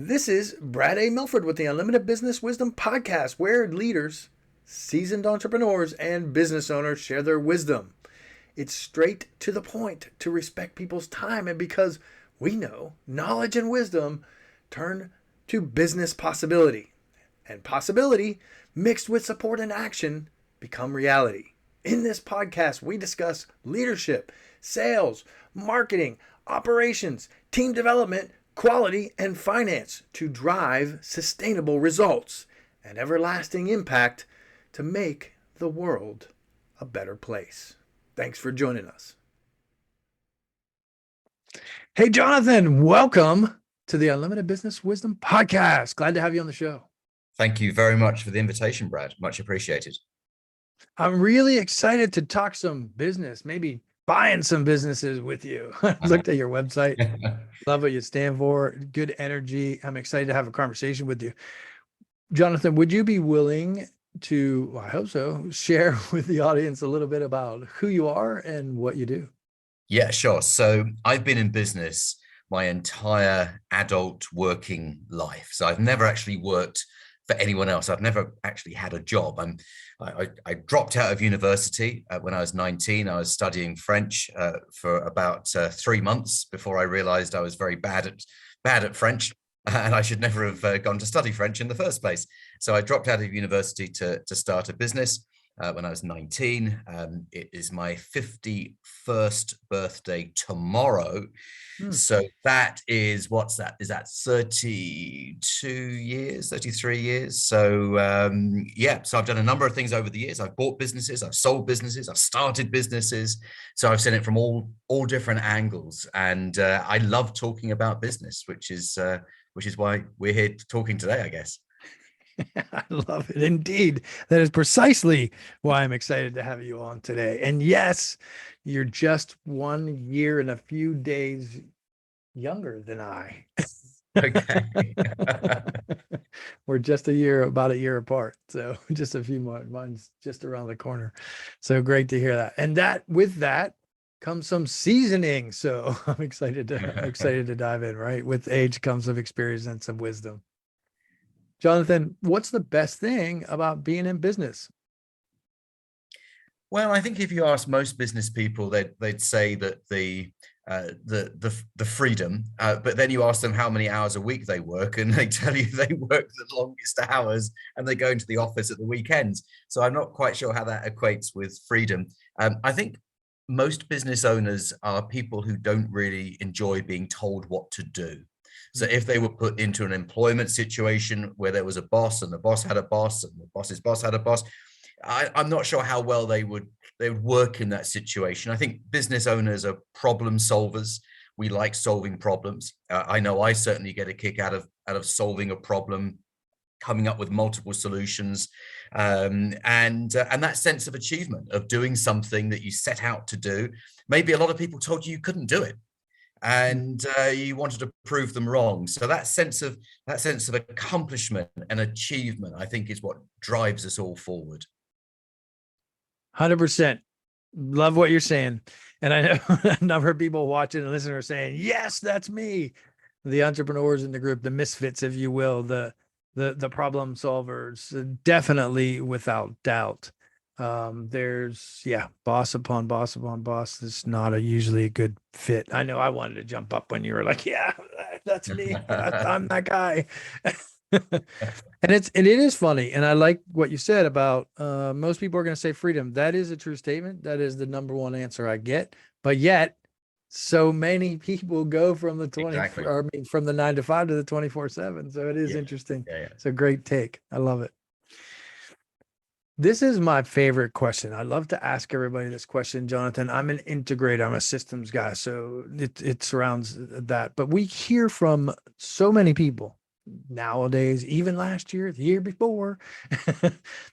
This is Brad A. Milford with the Unlimited Business Wisdom Podcast, where leaders, seasoned entrepreneurs, and business owners share their wisdom. It's straight to the point to respect people's time, and because we know knowledge and wisdom turn to business possibility, and possibility mixed with support and action become reality. In this podcast, we discuss leadership, sales, marketing, operations, team development, quality, and finance to drive sustainable results and everlasting impact to make the world a better place. Thanks for joining us. Hey, Jonathan, welcome to the Unlimited Business Wisdom Podcast. Glad to have you on the show. Thank you very much for the invitation, Brad. Much appreciated. I'm really excited to talk some business, maybe buying some businesses with you. Looked at your website. Love what you stand for. Good energy. I'm excited to have a conversation with you. Jonathan, would you be willing to, well, I hope so, share with the audience a little bit about who you are and what you do? Yeah, sure. So I've been in business my entire adult working life. So I've never actually worked for anyone else. I've never actually had a job. I dropped out of university when I was 19. I was studying French for about 3 months before I realized I was very bad at French, and I should never have gone to study French in the first place. So I dropped out of university to start a business when I was 19. It is my 51st birthday tomorrow. So that is, what's that? Is that 32 years, 33 years? So yeah, so I've done a number of things over the years. I've bought businesses, I've sold businesses, I've started businesses. So I've seen it from all different angles. And I love talking about business, which is why we're here talking today, I guess. I love it. Indeed. That is precisely why I'm excited to have you on today. And yes, you're just 1 year and a few days younger than I. Okay. We're just about a year apart. So just a few more. Mine's just around the corner. So great to hear that. And with that comes some seasoning. So I'm excited to dive in, right? With age comes some experience and some wisdom. Jonathan, what's the best thing about being in business? Well, I think if you ask most business people, they'd say that the freedom, but then you ask them how many hours a week they work, and they tell you they work the longest hours and they go into the office at the weekends. So I'm not quite sure how that equates with freedom. I think most business owners are people who don't really enjoy being told what to do. So if they were put into an employment situation where there was a boss and the boss had a boss and the boss's boss had a boss, I'm not sure how well they would work in that situation. I think business owners are problem solvers. We like solving problems. I know I certainly get a kick out of solving a problem, coming up with multiple solutions, and that sense of achievement of doing something that you set out to do. Maybe a lot of people told you couldn't do it, and you wanted to prove them wrong. So that sense of accomplishment and achievement, I think, is what drives us all forward. 100%. Love what you're saying. And I know a number of people watching and listening are saying, yes, that's me. The entrepreneurs in the group, the misfits, if you will, the problem solvers, definitely, without doubt. There's boss upon boss upon boss. It's not usually a good fit. I know I wanted to jump up when you were like, yeah, that's me. I'm that guy. And it is funny. And I like what you said about most people are going to say freedom. That is a true statement. That is the number one answer I get. But yet so many people go from the from the 9 to 5 to the 24/7. So it is interesting. It's a great take. I love it. This is my favorite question. I love to ask everybody this question, Jonathan. I'm an integrator. I'm a systems guy. So it surrounds that. But we hear from so many people nowadays, even last year, the year before,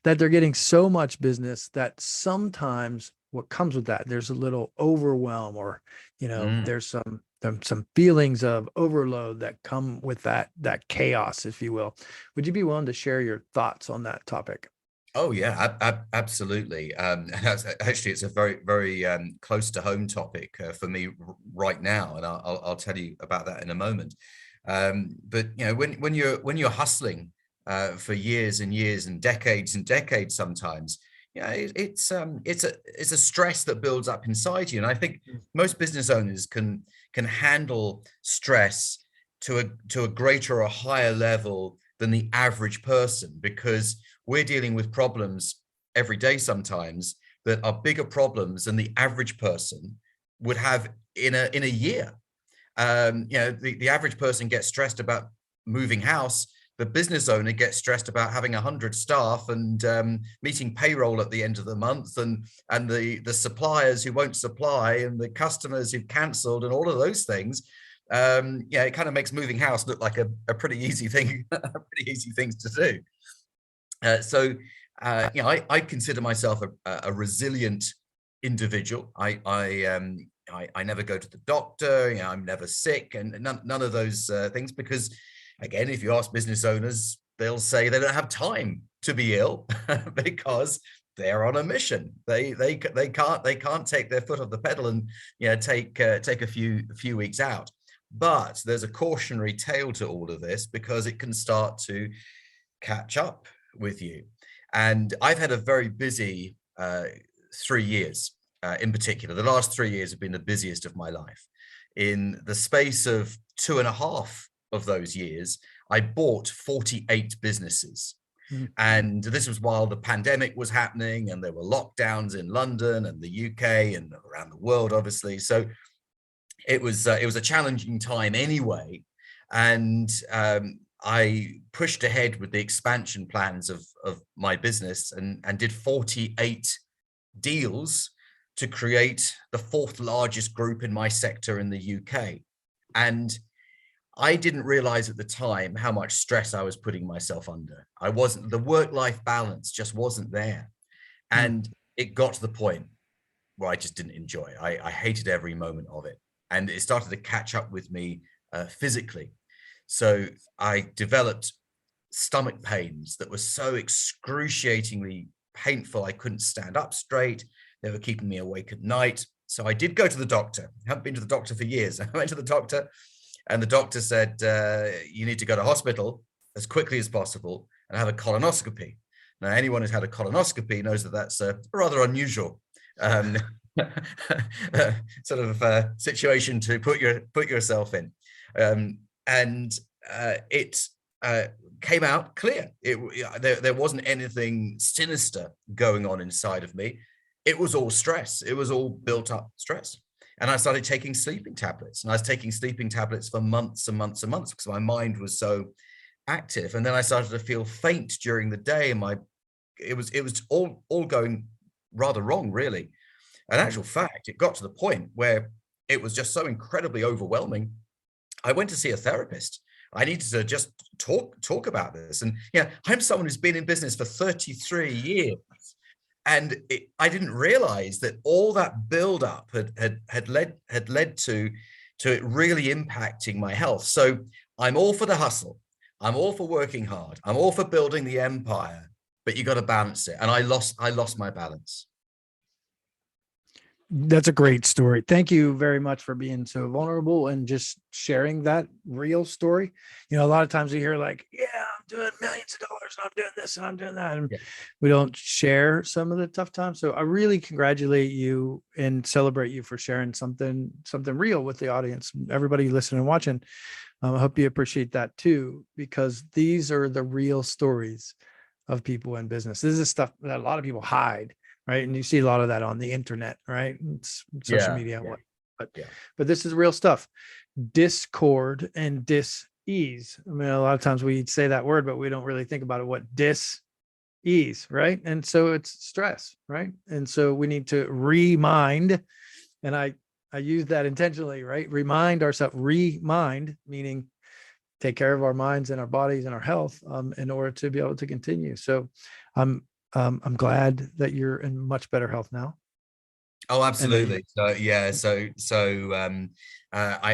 that they're getting so much business that sometimes what comes with that, there's a little overwhelm, or, there's some feelings of overload that come with that chaos, if you will. Would you be willing to share your thoughts on that topic? Oh yeah, absolutely. And actually, it's a very, very close to home topic for me right now, and I'll tell you about that in a moment. But when you're hustling for years and years and decades sometimes, it's a stress that builds up inside you. And I think most business owners can handle stress to a greater or higher level than the average person, because we're dealing with problems every day sometimes that are bigger problems than the average person would have in a year. The average person gets stressed about moving house. The business owner gets stressed about having 100 staff and meeting payroll at the end of the month, and the suppliers who won't supply, and the customers who've cancelled, and all of those things. It kind of makes moving house look like a pretty easy thing, pretty easy things to do. I consider myself a resilient individual. I never go to the doctor. I'm never sick, and none of those things, because again, if you ask business owners, they'll say they don't have time to be ill because they're on a mission. They can't take their foot off the pedal and take a few weeks out. But there's a cautionary tale to all of this, because it can start to catch up with you. And I've had a very busy 3 years. In particular, the last 3 years have been the busiest of my life. In the space of 2.5 of those years, I bought 48 businesses. And this was while the pandemic was happening, and there were lockdowns in London and the UK and around the world, obviously. So it was a challenging time anyway. And I pushed ahead with the expansion plans of my business, and did 48 deals to create the 4th largest group in my sector in the UK. And I didn't realize at the time how much stress I was putting myself under. The work-life balance just wasn't there. And it got to the point where I just didn't enjoy it. I hated every moment of it. And it started to catch up with me physically. So I developed stomach pains that were so excruciatingly painful. I couldn't stand up straight. They were keeping me awake at night. So I did go to the doctor. I haven't been to the doctor for years. I went to the doctor, and the doctor said, you need to go to hospital as quickly as possible and have a colonoscopy. Now, anyone who's had a colonoscopy knows that that's a rather unusual sort of situation to put yourself in. It came out clear. There wasn't anything sinister going on inside of me. It was all stress. It was all built up stress. And I started taking sleeping tablets, and I was taking sleeping tablets for months and months and months, because my mind was so active. And then I started to feel faint during the day, and it was all going rather wrong, really. In actual fact, it got to the point where it was just so incredibly overwhelming. I went to see a therapist. I needed to just talk about this. And I'm someone who's been in business for 33 years. And I didn't realize that all that buildup had led to it really impacting my health. So I'm all for the hustle. I'm all for working hard. I'm all for building the empire, but you got to balance it. And I lost my balance. That's a great story. Thank you very much for being so vulnerable and just sharing that real story. A lot of times we hear like, I'm doing millions of dollars, and I'm doing this and I'm doing that. And we don't share some of the tough times. So I really congratulate you and celebrate you for sharing something real with the audience, everybody listening and watching. I hope you appreciate that too, because these are the real stories of people in business. This is stuff that a lot of people hide. Right. And you see a lot of that on the internet, right? It's social media. But this is real stuff. Discord and dis-ease. I mean, a lot of times we say that word, but we don't really think about it. What dis-ease, right? And so it's stress, right? And so we need to remind, and I use that intentionally, right? Remind ourselves, meaning take care of our minds and our bodies and our health in order to be able to continue. So I'm glad that you're in much better health now. Oh, absolutely. I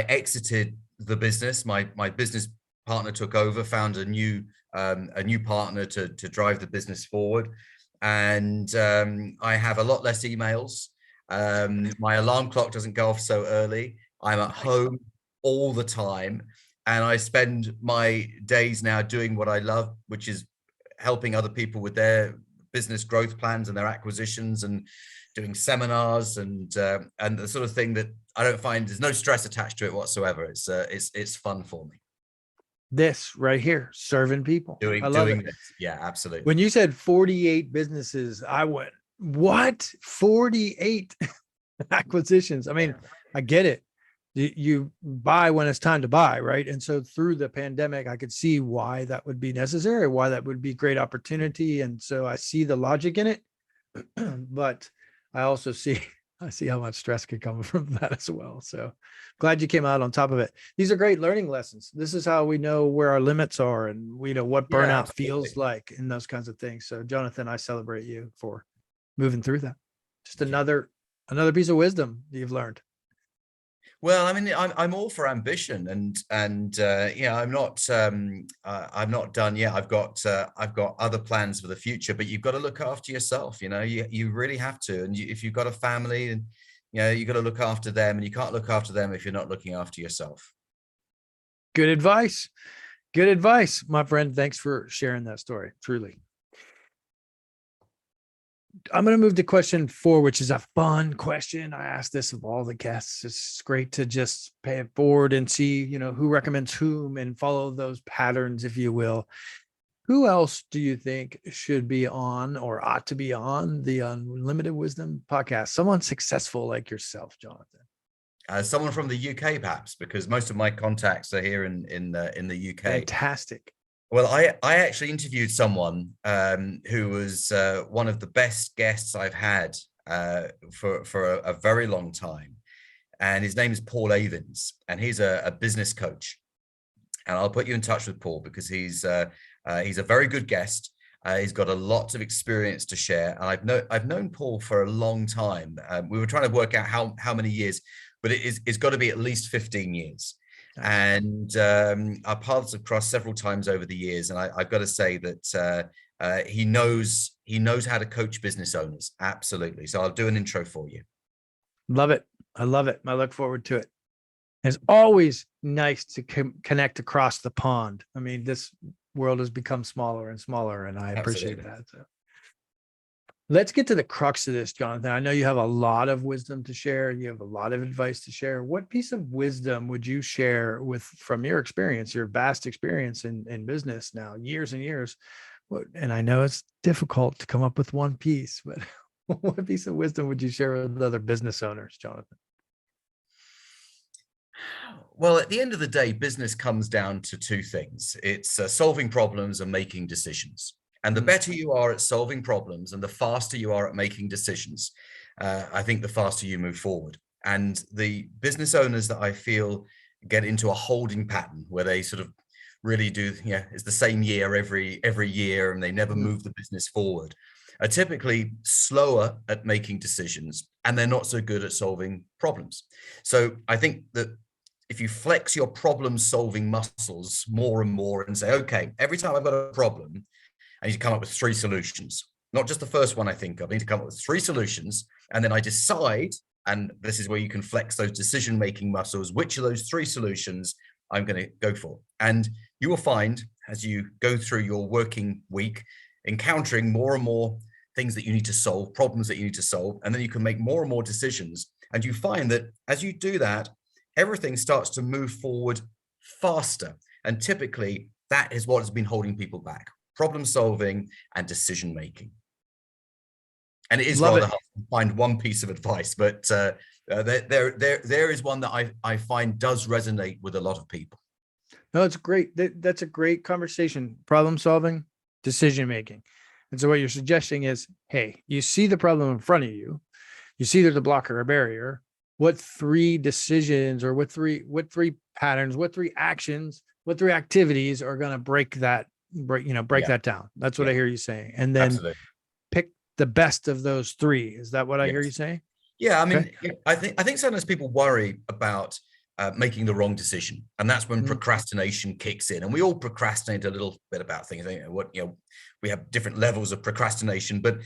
exited the business. My business partner took over, found a new partner to drive the business forward, and I have a lot less emails. My alarm clock doesn't go off so early. I'm at home all the time. and I spend my days now doing what I love, which is helping other people with their business growth plans and their acquisitions, and doing seminars and the sort of thing that I don't find, there's no stress attached to it whatsoever. It's fun for me. This right here, serving people. I love Doing it. this. Yeah, absolutely. When you said 48 businesses, I went, what? 48 acquisitions. I mean, I get it. You buy when it's time to buy, right? And so through the pandemic, I could see why that would be necessary, why that would be great opportunity. And so I see the logic in it, but I also see how much stress could come from that as well. So glad you came out on top of it. These are great learning lessons. This is how we know where our limits are, and we know what burnout feels like and those kinds of things. So Jonathan, I celebrate you for moving through that. Just another piece of wisdom you've learned. Well, I mean, I'm all for ambition, and yeah, I'm not done yet. I've got other plans for the future, but you've got to look after yourself. You really have to. And if you've got a family, and you got to look after them, and you can't look after them if you're not looking after yourself. Good advice. Good advice, my friend. Thanks for sharing that story. Truly. I'm going to move to question 4, which is a fun question. I ask this of all the guests. It's great to just pay it forward and see, who recommends whom and follow those patterns, if you will. Who else do you think should be on or ought to be on the Unlimited Wisdom podcast? Someone successful like yourself, Jonathan. Someone from the UK, perhaps, because most of my contacts are here in the UK. Fantastic. Well, I actually interviewed someone who was one of the best guests I've had for a very long time. And his name is Paul Avins, and he's a business coach. And I'll put you in touch with Paul, because he's a very good guest. He's got a lot of experience to share. And I've known Paul for a long time. We were trying to work out how many years, but it's got to be at least 15 years. And our paths have crossed several times over the years, and I've got to say that he knows how to coach business owners. Absolutely. So I'll do an intro for you. Love it. I love it. I look forward to it. It's always nice to connect across the pond. I mean, this world has become smaller and smaller, and I appreciate that. So let's get to the crux of this, Jonathan. I know you have a lot of wisdom to share. You have a lot of advice to share. What piece of wisdom would you share from your experience, your vast experience in business now, years and years? And I know it's difficult to come up with one piece, but what piece of wisdom would you share with other business owners, Jonathan? Well, at the end of the day, business comes down to 2 things. It's solving problems and making decisions. And the better you are at solving problems and the faster you are at making decisions, I think the faster you move forward. And the business owners that I feel get into a holding pattern where they sort of really do, it's the same year every year, and they never move the business forward, are typically slower at making decisions, and they're not so good at solving problems. So I think that if you flex your problem solving muscles more and more and say, okay, every time I've got a problem, I need to come up with 3 solutions, not just the first one I think of. I need to come up with 3 solutions. And then I decide, and this is where you can flex those decision-making muscles, which of those 3 solutions I'm going to go for. And you will find, as you go through your working week, encountering more and more things that you need to solve, problems that you need to solve, and then you can make more and more decisions. And you find that as you do that, everything starts to move forward faster. And typically, that is what has been holding people back. Problem solving and decision making. And it is rather hard to find one piece of advice, but there is one that I find does resonate with a lot of people. No, it's great. That's a great conversation. Problem solving, decision making. And so what you're suggesting is, hey, you see the problem in front of you. You see there's a block or a barrier. What 3 decisions, or what three patterns, what 3 actions, what 3 activities are going to break that down? That's what I hear you saying. And then pick the best of those 3. Is that what I hear you saying? Yeah. I mean, I think sometimes people worry about making the wrong decision, and that's when procrastination kicks in. And we all procrastinate a little bit about things. We have different levels of procrastination, but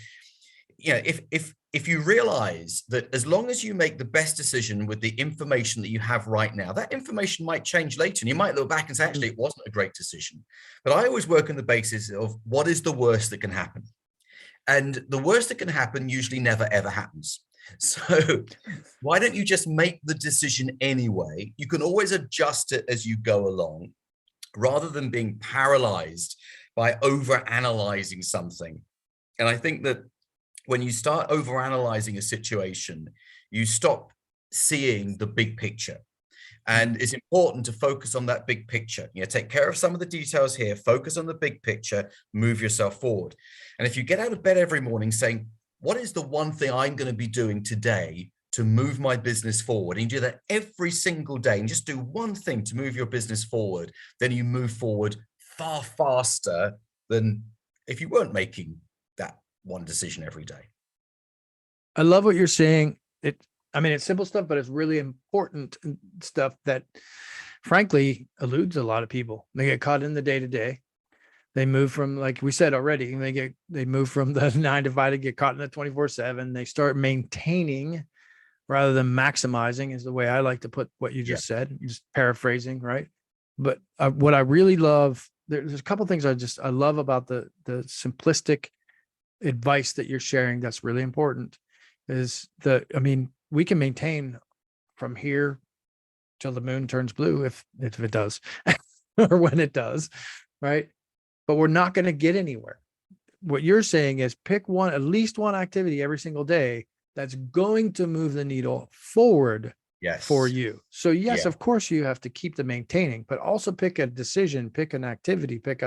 if if you realize that as long as you make the best decision with the information that you have right now, that information might change later. And you might look back and say, actually, it wasn't a great decision. But I always work on the basis of what is the worst that can happen. And the worst that can happen usually never, ever happens. So why don't you just make the decision anyway? You can always adjust it as you go along, rather than being paralyzed by over-analyzing something. And I think that when you start over-analyzing a situation, you stop seeing the big picture. And it's important to focus on that big picture. You know, take care of some of the details here, focus on the big picture, move yourself forward. And if you get out of bed every morning saying, what is the one thing I'm going to be doing today to move my business forward? And you do that every single day and just do one thing to move your business forward, then you move forward far faster than if you weren't making that one decision every day. I love what you're saying. I mean, it's simple stuff, but it's really important stuff that frankly eludes a lot of people. They get caught in the day-to-day. They move from, like we said already, they move from the 9 to 5 to get caught in the 24/7. They start maintaining rather than maximizing, is the way I like to put what you just said, just paraphrasing, right? But what I really love, there's a couple things I love about the simplistic advice that you're sharing that's really important is I mean, we can maintain from here till the moon turns blue if it does or when it does, right? But we're not going to get anywhere. What you're saying is pick at least one activity every single day that's going to move the needle forward for you. So yes, of course you have to keep the maintaining, but also pick a decision, pick an activity, pick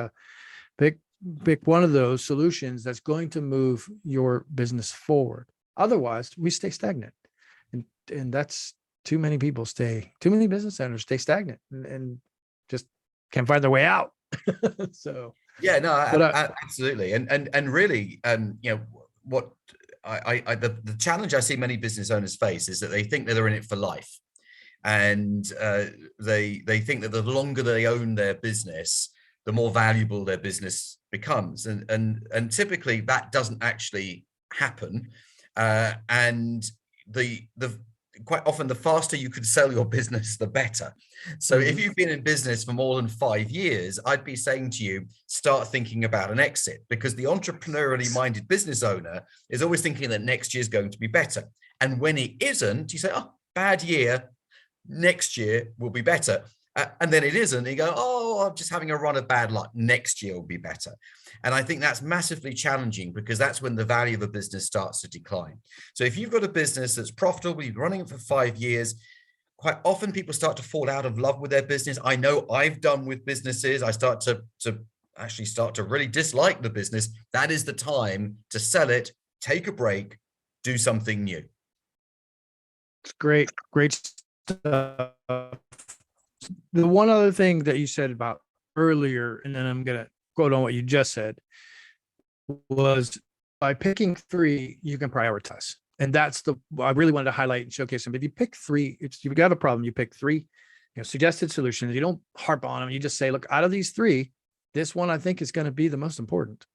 one of those solutions that's going to move your business forward. Otherwise, we stay stagnant. And that's too many business owners stay stagnant and just can't find their way out. So yeah, no, absolutely. And really, you know, what the challenge I see many business owners face is that they think that they're in it for life. And they think that the longer they own their business, the more valuable their business becomes. And typically that doesn't actually happen. And quite often the faster you could sell your business, the better. So if you've been in business for more than 5 years, I'd be saying to you, start thinking about an exit, because the entrepreneurially minded business owner is always thinking that next year is going to be better. And when it isn't, you say, oh, bad year, next year will be better. And then it isn't. You go, oh, I'm just having a run of bad luck. Next year will be better. And I think that's massively challenging, because that's when the value of a business starts to decline. So if you've got a business that's profitable, you've been running it for 5 years, quite often people start to fall out of love with their business. I know I've done with businesses. I start to really dislike the business. That is the time to sell it, take a break, do something new. It's great stuff. The one other thing that you said about earlier, and then I'm going to quote on what you just said, was by picking 3, you can prioritize. And that's I really wanted to highlight and showcase them. If you pick 3, if you've got a problem, you pick 3, suggested solutions. You don't harp on them. You just say, look, out of these 3, this one I think is going to be the most important.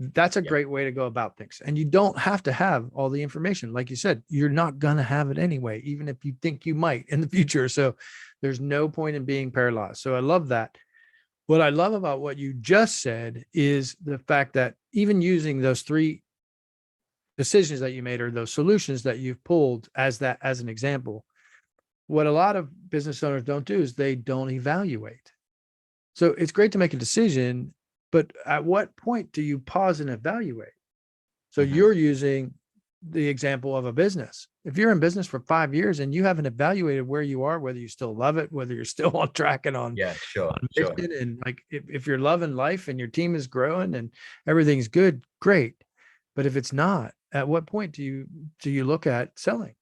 That's a great way to go about things. And you don't have to have all the information. Like you said, you're not going to have it anyway, even if you think you might in the future. So there's no point in being paralyzed. So I love that. What I love about what you just said is the fact that even using those 3 decisions that you made, or those solutions that you've pulled as an example, what a lot of business owners don't do is they don't evaluate. So it's great to make a decision, but at what point do you pause and evaluate? So you're using the example of a business. If you're in business for 5 years and you haven't evaluated where you are, whether you still love it, whether you're still on track and on mission, and like if you're loving life and your team is growing and everything's good, great. But if it's not, at what point do you look at selling?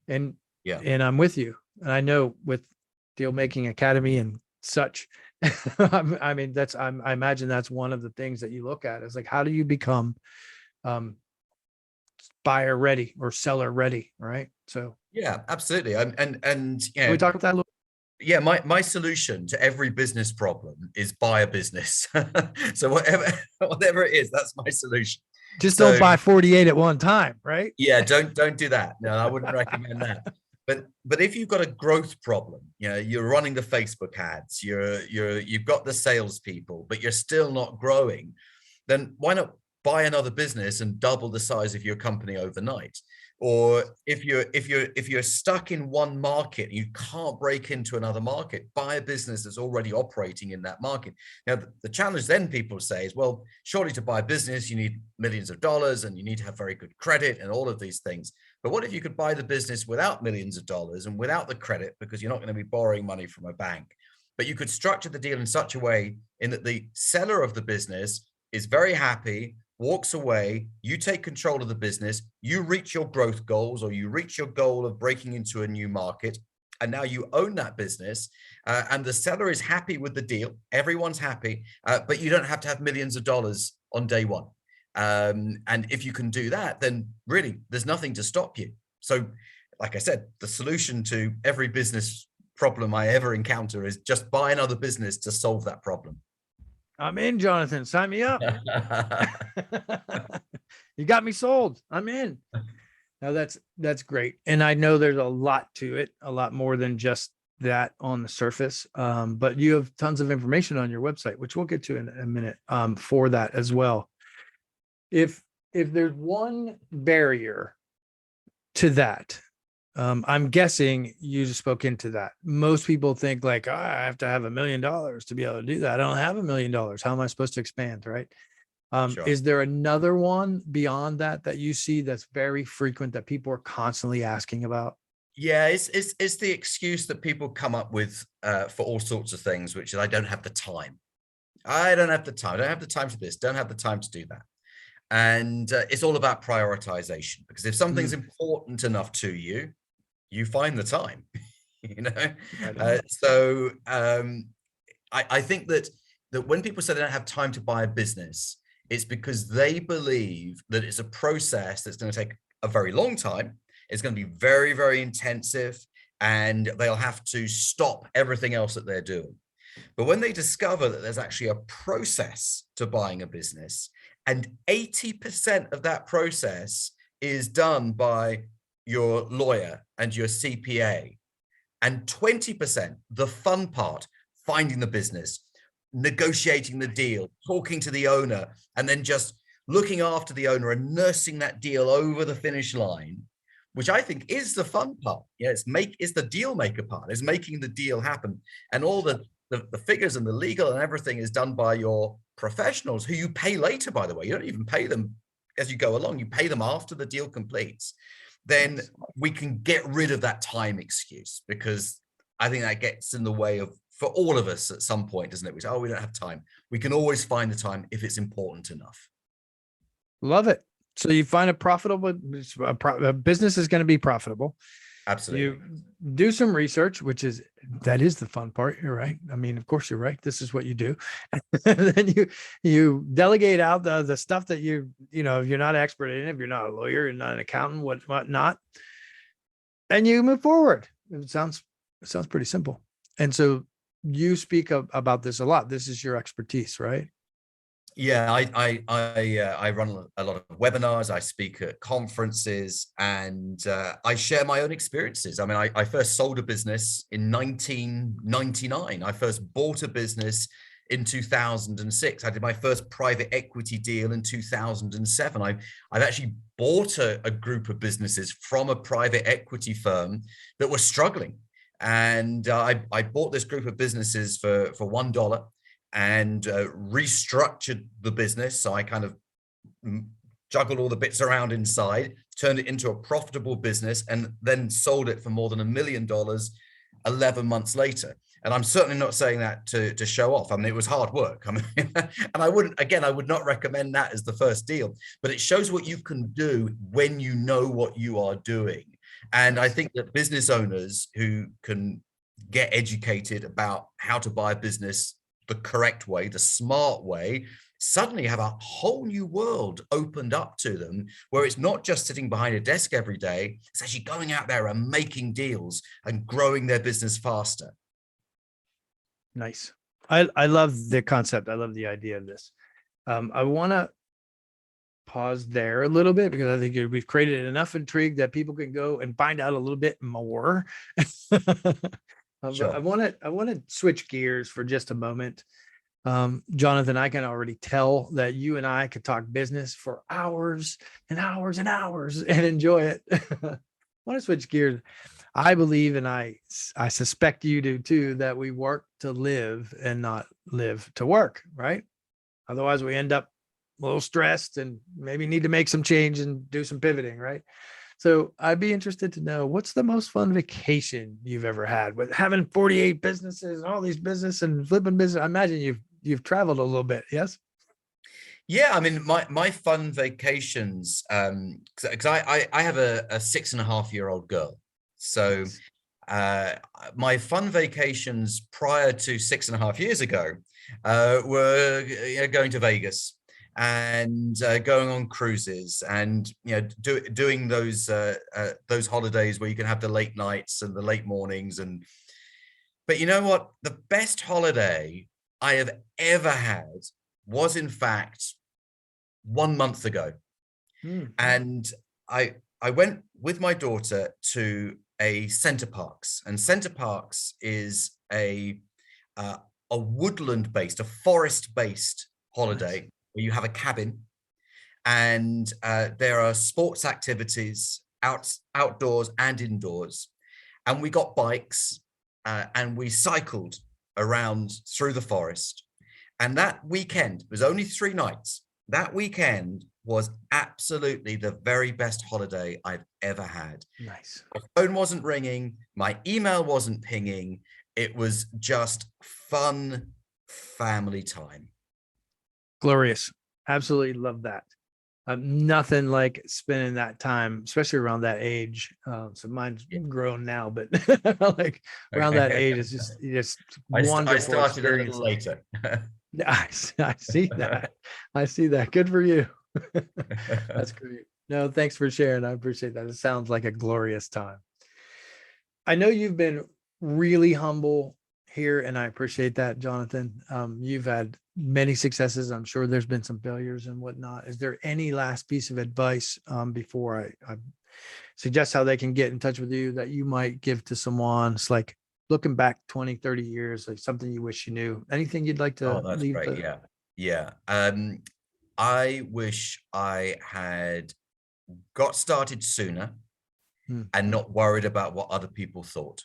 And I'm with you. And I know with Deal Making Academy and such, I mean, I imagine that's one of the things that you look at is like, how do you become buyer ready or seller ready, right? So yeah, absolutely. And can we talk about that a little? Yeah, my solution to every business problem is buy a business. So whatever it is, that's my solution. Just don't So buy 48 at one time, right? yeah, don't do that. No, I wouldn't recommend that. But if you've got a growth problem, you know, you're running the Facebook ads, you've got the salespeople, but you're still not growing, then why not buy another business and double the size of your company overnight? Or if you're stuck in one market and you can't break into another market, buy a business that's already operating in that market. Now, the challenge then people say is, well, surely to buy a business, you need millions of dollars and you need to have very good credit and all of these things. But what if you could buy the business without millions of dollars and without the credit, because you're not going to be borrowing money from a bank, but you could structure the deal in such a way in that the seller of the business is very happy, walks away, you take control of the business, you reach your growth goals, or you reach your goal of breaking into a new market, and now you own that business, and the seller is happy with the deal, everyone's happy, but you don't have to have millions of dollars on day one. And if you can do that, then really there's nothing to stop you. So like I said, the solution to every business problem I ever encounter is just buy another business to solve that problem. I'm in, Jonathan. Sign me up. You got me sold. I'm in. Now that's great. And I know there's a lot to it, a lot more than just that on the surface. But you have tons of information on your website, which we'll get to in a minute, for that as well. If there's one barrier to that, I'm guessing you just spoke into that. Most people think like, oh, I have to have $1 million to be able to do that. I don't have $1 million. How am I supposed to expand? Right. Sure. Is there another one beyond that that you see that's very frequent that people are constantly asking about? Yeah, it's the excuse that people come up with for all sorts of things, which is I don't have the time. I don't have the time. I don't have the time for this. Don't have the time to do that. And it's all about prioritization, because if something's important enough to you, you find the time, you know? I think that when people say they don't have time to buy a business, it's because they believe that it's a process that's going to take a very long time. It's going to be very, very intensive, and they'll have to stop everything else that they're doing. But when they discover that there's actually a process to buying a business, and 80% of that process is done by your lawyer and your CPA, and 20%, the fun part, finding the business, negotiating the deal, talking to the owner, and then just looking after the owner and nursing that deal over the finish line, which I think is the fun part. Yeah, it's the deal maker part, is making the deal happen. And all the figures and the legal and everything is done by your professionals, who you pay later, by the way. You don't even pay them as you go along. You pay them after the deal completes. Then we can get rid of that time excuse, because I think that gets in the way of, for all of us at some point, doesn't it? We say, oh, we don't have time. We can always find the time if it's important enough. Love it. So you find a profitable, a business is going to be profitable. Absolutely. You do some research, that is the fun part. You're right. I mean, of course you're right. This is what you do. Then you delegate out the stuff that if you're not an expert in, if you're not a lawyer, you're not an accountant, whatnot, and you move forward. It sounds pretty simple. And so you speak about this a lot. This is your expertise, right? Yeah, I run a lot of webinars, I speak at conferences, and I share my own experiences. I mean, I first sold a business in 1999. I first bought a business in 2006. I did my first private equity deal in 2007. I've actually bought a group of businesses from a private equity firm that were struggling. And I bought this group of businesses for $1. And restructured the business. So I kind of juggled all the bits around inside, turned it into a profitable business, and then sold it for more than $1 million 11 months later. And I'm certainly not saying that to show off. I mean, it was hard work. I mean, and I would not recommend that as the first deal, but it shows what you can do when you know what you are doing. And I think that business owners who can get educated about how to buy a business the correct way, the smart way, suddenly have a whole new world opened up to them, where it's not just sitting behind a desk every day, it's actually going out there and making deals and growing their business faster. Nice. I love the concept. I love the idea of this. I want to pause there a little bit, because I think we've created enough intrigue that people can go and find out a little bit more. But I Sure. want to switch gears for just a moment. Jonathan, I can already tell that you and I could talk business for hours and hours and hours and enjoy it. I want to switch gears. I believe, and I suspect you do too, that we work to live and not live to work, right? Otherwise we end up a little stressed and maybe need to make some change and do some pivoting, right? So I'd be interested to know, what's the most fun vacation you've ever had with having 48 businesses and all these business and flipping business? I imagine you've traveled a little bit. Yes. Yeah, I mean, my fun vacations, because I have a 6.5-year-old girl. So Nice. my fun vacations prior to 6.5 years ago were going to Vegas and going on cruises, and doing those holidays where you can have the late nights and the late mornings. And but you know what? The best holiday I have ever had was, in fact, 1 month ago. Hmm. And I went with my daughter to a Center Parks, and Center Parks is uh, a woodland based, a forest based Nice. holiday where you have a cabin, and there are sports activities outdoors and indoors. And we got bikes, and we cycled around through the forest. And that weekend, it was only 3 nights. That weekend was absolutely the very best holiday I've ever had. Nice. My phone wasn't ringing, my email wasn't pinging. It was just fun family time. Glorious. Absolutely love that. Nothing like spending that time, especially around that age. So mine's Yeah. grown now, but like around that Okay. age, it's just I wonderful started a little experiences. later. I see that. I see that. Good for you. That's great. No, thanks for sharing. I appreciate that. It sounds like a glorious time. I know you've been really humble here, and I appreciate that, Jonathan. You've had many successes. I'm sure there's been some failures and whatnot. Is there any last piece of advice before I suggest how they can get in touch with you that you might give to someone? It's like looking back 20, 30 years, like something you wish you knew. Anything you'd like Oh, to that's leave great. the Yeah. Yeah. I wish I had got started sooner Hmm. and not worried about what other people thought,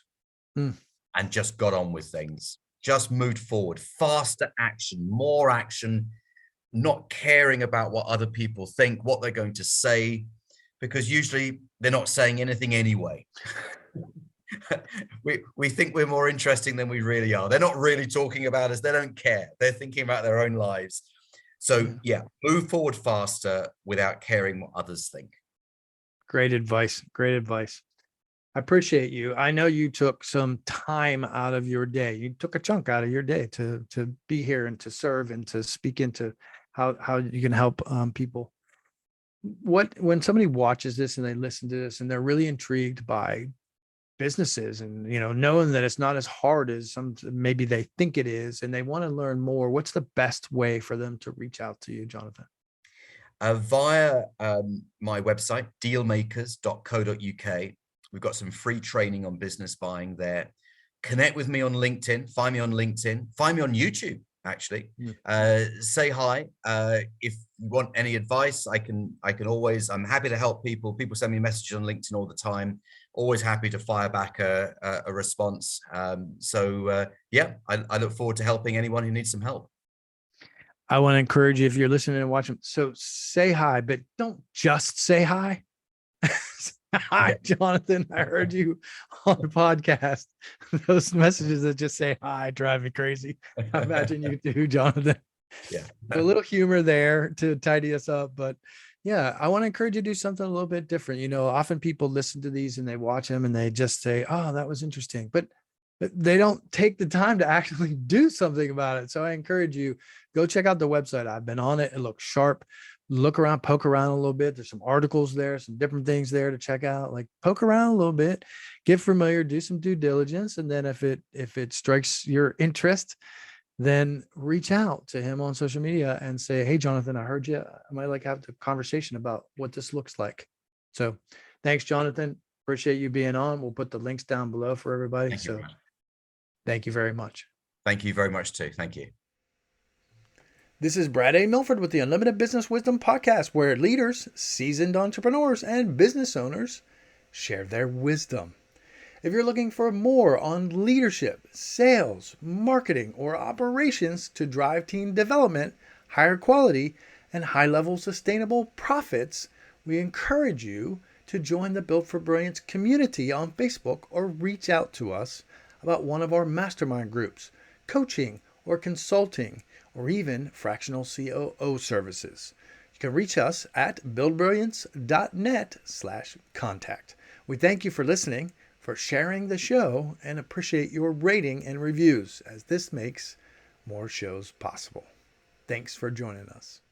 Hmm. and just got on with things. Just moved forward, faster action, more action, not caring about what other people think, what they're going to say, because usually they're not saying anything anyway. we think we're more interesting than we really are. They're not really talking about us. They don't care. They're thinking about their own lives. So yeah, move forward faster without caring what others think. Great advice. Great advice. I appreciate you. I know you took some time out of your day. You took a chunk out of your day to be here and to serve and to speak into how you can help people. When somebody watches this and they listen to this and they're really intrigued by businesses and knowing that it's not as hard as some maybe they think it is, and they want to learn more, what's the best way for them to reach out to you, Jonathan? Via my website, dealmakers.co.uk. We've got some free training on business buying there. Connect with me on LinkedIn. Find me on LinkedIn. Find me on YouTube, actually. Say hi. If you want any advice, I can always, I'm happy to help people. People send me messages on LinkedIn all the time. Always happy to fire back a response. Yeah, I look forward to helping anyone who needs some help. I want to encourage you, if you're listening and watching, so say hi, but don't just say hi. Hi, Jonathan. I heard you on the podcast. Those messages that just say hi drive me crazy. I imagine you do, Jonathan. Yeah. A little humor there to tidy us up. But yeah, I want to encourage you to do something a little bit different. Often people listen to these and they watch them and they just say, oh, that was interesting. But they don't take the time to actually do something about it. So I encourage you, go check out the website. I've been on it. It looks sharp. Look around, poke around a little bit. There's some articles there, some different things there to check out. Like, poke around a little bit, get familiar, do some due diligence. And then if it strikes your interest, then reach out to him on social media and say, hey, Jonathan, I heard you. I might like to have the conversation about what this looks like. So thanks, Jonathan. Appreciate you being on. We'll put the links down below for everybody. Thank you, So Brad. thank you very much. Thank you very much too. Thank you. This is Brad A. Milford with the Unlimited Business Wisdom Podcast, where leaders, seasoned entrepreneurs, and business owners share their wisdom. If you're looking for more on leadership, sales, marketing, or operations to drive team development, higher quality, and high-level sustainable profits, we encourage you to join the Built for Brilliance community on Facebook or reach out to us about one of our mastermind groups, coaching or consulting, or even fractional COO services. You can reach us at buildbrilliance.net/contact. We thank you for listening, for sharing the show, and appreciate your rating and reviews, as this makes more shows possible. Thanks for joining us.